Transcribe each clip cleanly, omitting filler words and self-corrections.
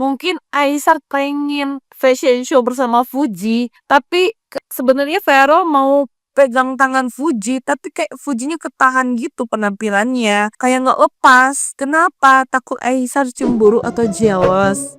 Mungkin Aisyah pengen fashion show bersama Fuji, tapi sebenarnya Vero mau pegang tangan Fuji, tapi kayak Fujinya ketahan gitu penampilannya, kayak nggak lepas. Kenapa? Takut Aisyah cemburu atau jealous.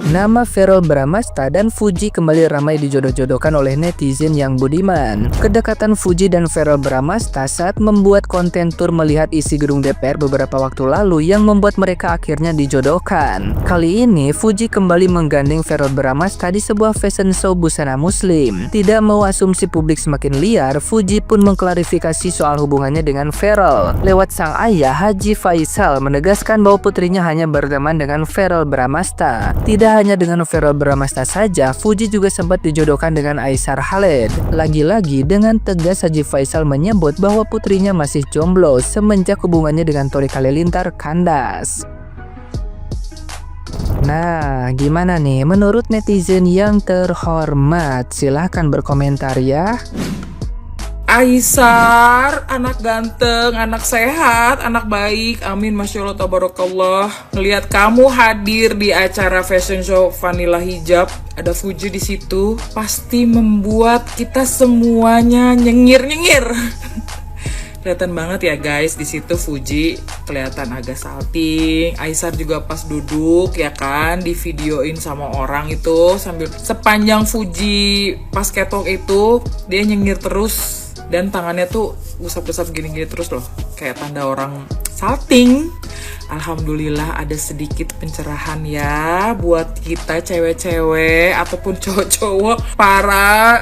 Nama Verrell Bramasta dan Fuji kembali ramai dijodoh-jodohkan oleh netizen yang budiman. Kedekatan Fuji dan Verrell Bramasta saat membuat konten tur melihat isi gedung DPR beberapa waktu lalu yang membuat mereka akhirnya dijodohkan. Kali ini Fuji kembali menggandeng Verrell Bramasta di sebuah fashion show busana muslim. Tidak mau asumsi publik semakin liar, Fuji pun mengklarifikasi soal hubungannya dengan Verrell. Lewat sang ayah, Haji Faisal menegaskan bahwa putrinya hanya berteman dengan Verrell Bramasta. Tidak hanya dengan Verrell Bramasta saja, Fuji juga sempat dijodohkan dengan Aisyah Khaled. Lagi-lagi dengan tegas Haji Faisal menyebut bahwa putrinya masih jomblo semenjak hubungannya dengan Tori Halilintar kandas. Nah, gimana nih menurut netizen yang terhormat? Silahkan berkomentar ya. Aisyah, anak ganteng, anak sehat, anak baik, amin, masya Allah, tabarakallah. Ngelihat kamu hadir di acara fashion show Vanilla Hijab, ada Fuji di situ, pasti membuat kita semuanya nyengir-nyengir. Kelihatan banget ya guys, di situ Fuji kelihatan agak salting. Aisyah juga pas duduk ya kan, di videoin sama orang itu sambil sepanjang Fuji pas catwalk itu dia nyengir terus. Dan tangannya tuh usap-usap gini-gini terus loh, kayak tanda orang salting. Alhamdulillah ada sedikit pencerahan ya buat kita cewek-cewek ataupun cowok-cowok para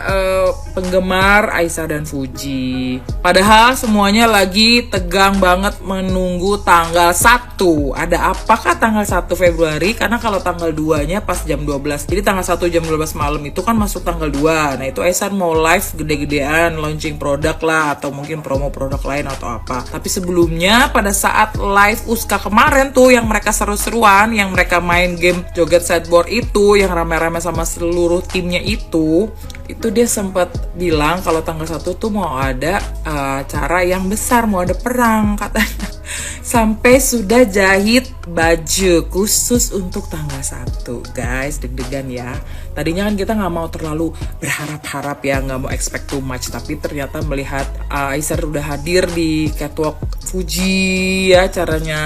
penggemar Aisyah dan Fuji. Padahal semuanya lagi tegang banget menunggu tanggal 1. Ada apakah tanggal 1 Februari? Karena kalau tanggal 2-nya pas jam 12. Jadi tanggal 1 jam 12 malam itu kan masuk tanggal 2. Nah itu Aisyah mau live gede-gedean, launching produk lah, atau mungkin promo produk lain atau apa. Tapi sebelumnya pada saat live Uska kemarin tuh yang mereka seru-seruan, yang mereka main game joget sideboard itu, yang rame-rame sama seluruh timnya itu dia sempat bilang kalau tanggal 1 tuh mau ada acara yang besar, mau ada perang katanya. Sampai sudah jahit baju khusus untuk tanggal 1. Guys, deg-degan ya. Tadinya kan kita nggak mau terlalu berharap-harap ya, nggak mau expect too much. Tapi ternyata melihat Aisyah udah hadir di catwalk Fuji ya, caranya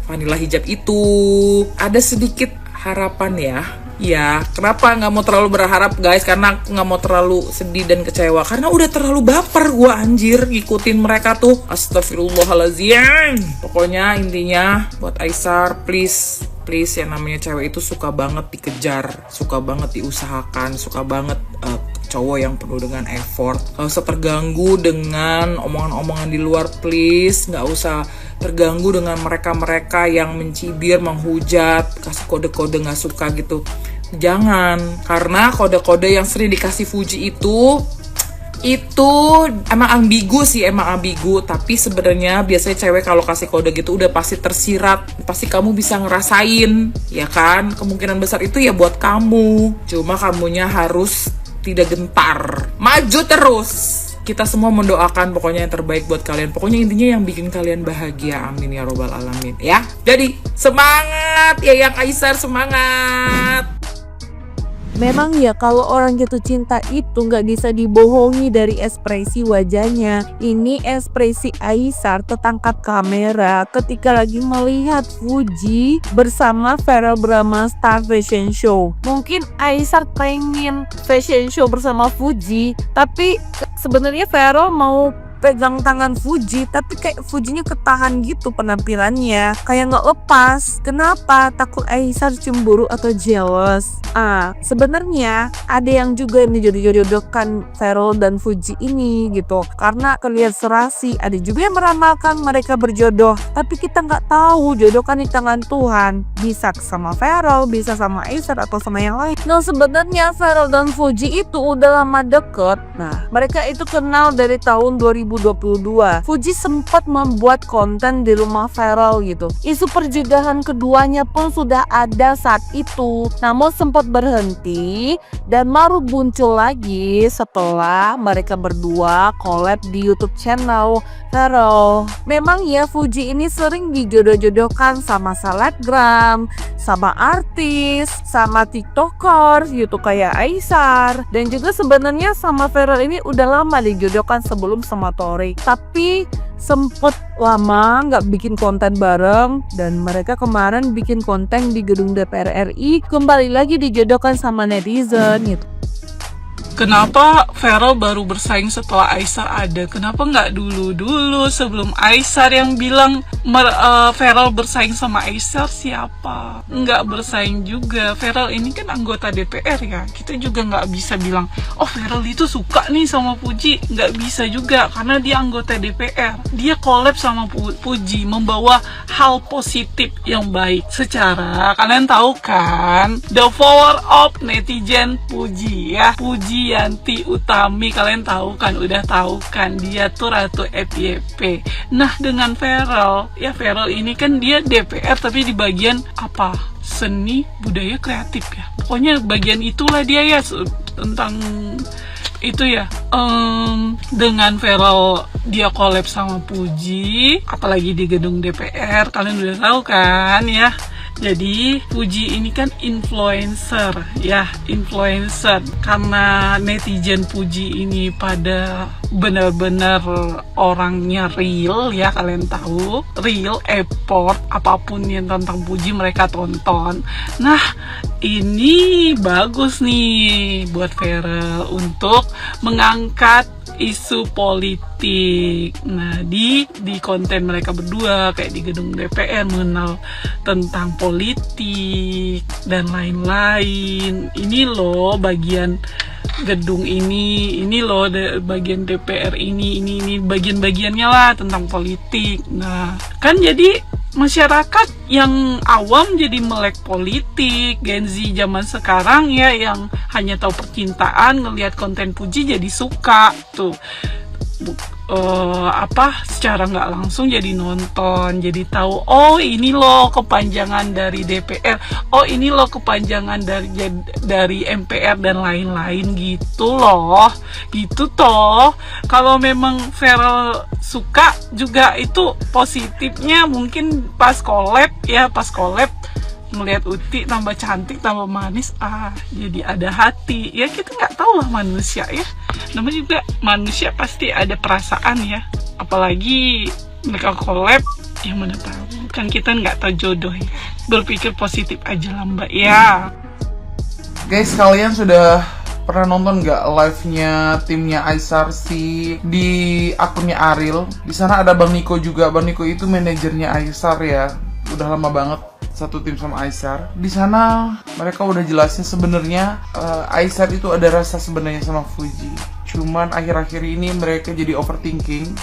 Vanilla Hijab itu, ada sedikit harapan ya. Ya, kenapa nggak mau terlalu berharap guys? Karena nggak mau terlalu sedih dan kecewa. Karena udah terlalu baper gua anjir ngikutin mereka tuh. Astagfirullahaladzim. Pokoknya intinya buat Aisyah, please yang namanya cewek itu suka banget dikejar, suka banget diusahakan, suka banget cowok yang penuh dengan effort. Gak usah terganggu dengan omongan-omongan di luar, please. Gak usah terganggu dengan mereka-mereka yang mencibir, menghujat, kasih kode-kode gak suka gitu. Jangan, karena kode-kode yang sering dikasih Fuji itu emang ambigu, tapi sebenarnya biasanya cewek kalau kasih kode gitu udah pasti tersirat, pasti kamu bisa ngerasain ya kan, kemungkinan besar itu ya buat kamu, cuma kamunya harus tidak gentar, maju terus. Kita semua mendoakan pokoknya yang terbaik buat kalian. Pokoknya intinya yang bikin kalian bahagia. Amin ya robbal alamin ya. Jadi semangat ya yang Aisyah, semangat. Memang ya kalau orang jatuh cinta itu nggak bisa dibohongi dari ekspresi wajahnya. Ini ekspresi Aisyah tertangkap kamera ketika lagi melihat Fuji bersama Verrell Bramasta fashion show. Mungkin Aisyah pengen fashion show bersama Fuji, tapi sebenarnya Verrell mau pegang tangan Fuji, tapi kayak Fujinya ketahan gitu penampilannya, kayak nggak lepas. Kenapa? Takut Aisyah cemburu atau jealous. Sebenarnya ada yang juga dijodoh-jodohkan Verrell dan Fuji ini gitu, karena kelihatan serasi. Ada juga yang meramalkan mereka berjodoh, tapi kita nggak tahu, jodoh kan di tangan Tuhan. Bisa sama Verrell, bisa sama Aisyah atau sama yang lain. Nah sebenarnya Verrell dan Fuji itu udah lama deket. Nah mereka itu kenal dari tahun 2000 2022. Fuji sempat membuat konten di rumah Feral gitu. Isu perjodohan keduanya pun sudah ada saat itu, namun sempat berhenti dan baru muncul lagi setelah mereka berdua collab di YouTube channel Feral. Memang ya Fuji ini sering dijodoh-jodohkan sama selebgram, sama artis, sama tiktokers gitu kayak Aisar, dan juga sebenarnya sama Feral ini udah lama dijodohkan sebelum sama Torik, tapi sempet lama nggak bikin konten bareng, dan mereka kemarin bikin konten di gedung DPR RI kembali lagi dijodohkan sama netizen gitu. Kenapa Feral baru bersaing setelah Aisar ada? Kenapa nggak dulu sebelum Aisar yang bilang Feral bersaing sama Aisar? Siapa? Nggak bersaing juga. Feral ini kan anggota DPR ya. Kita juga nggak bisa bilang, oh Feral itu suka nih sama Fuji. Nggak bisa juga karena dia anggota DPR. Dia collab sama Fuji, membawa hal positif yang baik. Secara kalian tahu kan, the power of netizen Fuji ya. Fuji Yanti Utami, kalian tahu kan, udah tahu kan, dia tuh ratu FYP. Nah dengan Feral, ya Feral ini kan dia DPR tapi di bagian apa? Seni, budaya, kreatif ya. Pokoknya bagian itulah dia ya, tentang itu ya. Dengan Feral dia collab sama Fuji, apalagi di gedung DPR, kalian udah tahu kan ya. Jadi Fuji ini kan influencer ya, influencer. Karena netizen Fuji ini pada benar-benar orangnya real ya, kalian tahu, real, effort, apapun yang tentang Fuji mereka tonton. Nah ini bagus nih buat Feral untuk mengangkat isu politik. Nah di konten mereka berdua kayak di gedung DPR mengenal tentang politik dan lain-lain. Ini loh bagian gedung ini loh bagian DPR ini bagian-bagiannya lah tentang politik. Nah kan jadi masyarakat yang awam jadi melek politik, Gen Z zaman sekarang ya yang hanya tahu percintaan, ngelihat konten Fuji jadi suka tuh. Secara nggak langsung jadi nonton, jadi tahu, oh ini loh kepanjangan dari DPR, oh ini loh kepanjangan dari MPR dan lain-lain gitu loh, gitu toh. Kalau memang Feral suka juga itu positifnya mungkin pas collab melihat Uti tambah cantik, tambah manis, jadi ada hati ya. Kita nggak tahu lah manusia ya, namanya juga manusia pasti ada perasaan ya, apalagi mereka collab, yang mana tahu kan kita nggak tahu jodoh ya. Berpikir positif aja lah mbak ya. Guys, kalian sudah pernah nonton nggak live-nya timnya Aisar di akunnya Ariel? Di sana ada Bang Niko juga. Bang Niko itu manajernya Aisar ya, udah lama banget satu tim sama Aisar. Di sana mereka udah jelasin sebenarnya Aisar itu ada rasa sebenarnya sama Fuji. Cuman akhir-akhir ini mereka jadi overthinking.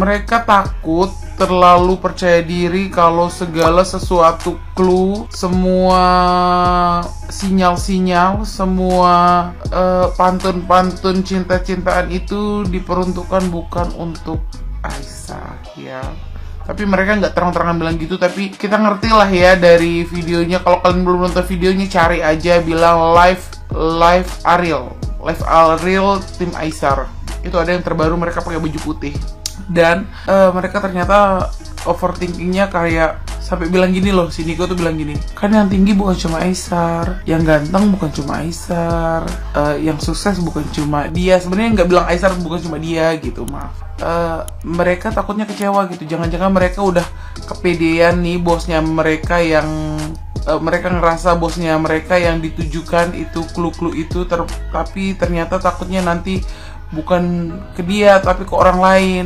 Mereka takut terlalu percaya diri kalau segala sesuatu clue, semua sinyal-sinyal, semua pantun-pantun cinta-cintaan itu diperuntukkan bukan untuk Aisar ya. Tapi mereka nggak terang-terangan bilang gitu, tapi kita ngerti lah ya dari videonya. Kalau kalian belum nonton videonya, cari aja bilang live Ariel tim Aisar. Itu ada yang terbaru, mereka pakai baju putih. Dan mereka ternyata overthinkingnya kayak sampai bilang gini loh, si Niko tuh bilang gini, kan yang tinggi bukan cuma Aisar, yang ganteng bukan cuma Aisar, yang sukses bukan cuma dia. Sebenarnya nggak bilang Aisar bukan cuma dia gitu, maaf. Mereka takutnya kecewa gitu, jangan-jangan mereka udah kepedean nih bosnya mereka, yang mereka ngerasa bosnya mereka yang ditujukan itu clue-clue itu, tapi ternyata takutnya nanti bukan ke dia tapi ke orang lain.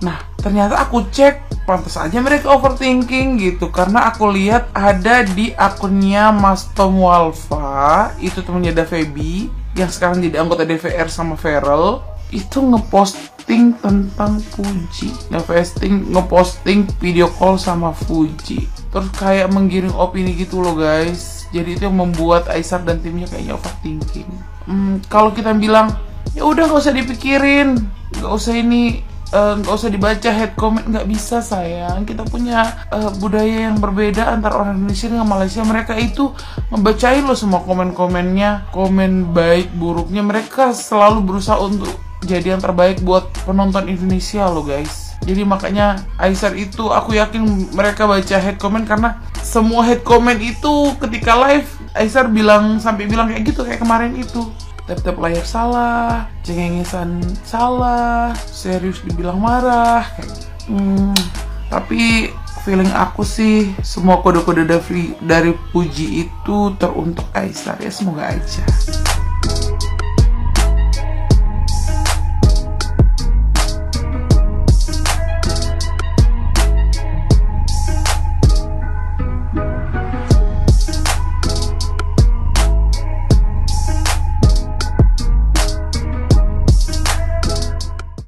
Nah ternyata aku cek, pantas aja mereka overthinking gitu, karena aku lihat ada di akunnya Mas Tom Walfa, itu temennya Daveby yang sekarang jadi anggota DPR sama Feral, itu ngeposting tentang Fuji, ngeposting video call sama Fuji, terus kayak menggiring opini gitu loh guys. Jadi itu yang membuat Aisar dan timnya kayaknya overthinking. Kalau kita bilang ya udah nggak usah dipikirin, nggak usah ini, nggak usah dibaca head comment, nggak bisa sayang. Kita punya budaya yang berbeda antara orang Indonesia dengan Malaysia. Mereka itu ngebacain loh semua komen-komennya, komen baik buruknya. Mereka selalu berusaha untuk jadi yang terbaik buat penonton Indonesia loh guys. Jadi makanya Aisar itu aku yakin mereka baca head comment, karena semua head comment itu ketika live Aisar sampai bilang kayak gitu, kayak kemarin itu. Tap-tap layar salah, cengengesan salah, serius dibilang marah kayak gitu. Tapi feeling aku sih semua kode-kode dari Fuji itu teruntuk Aisar ya, semoga aja.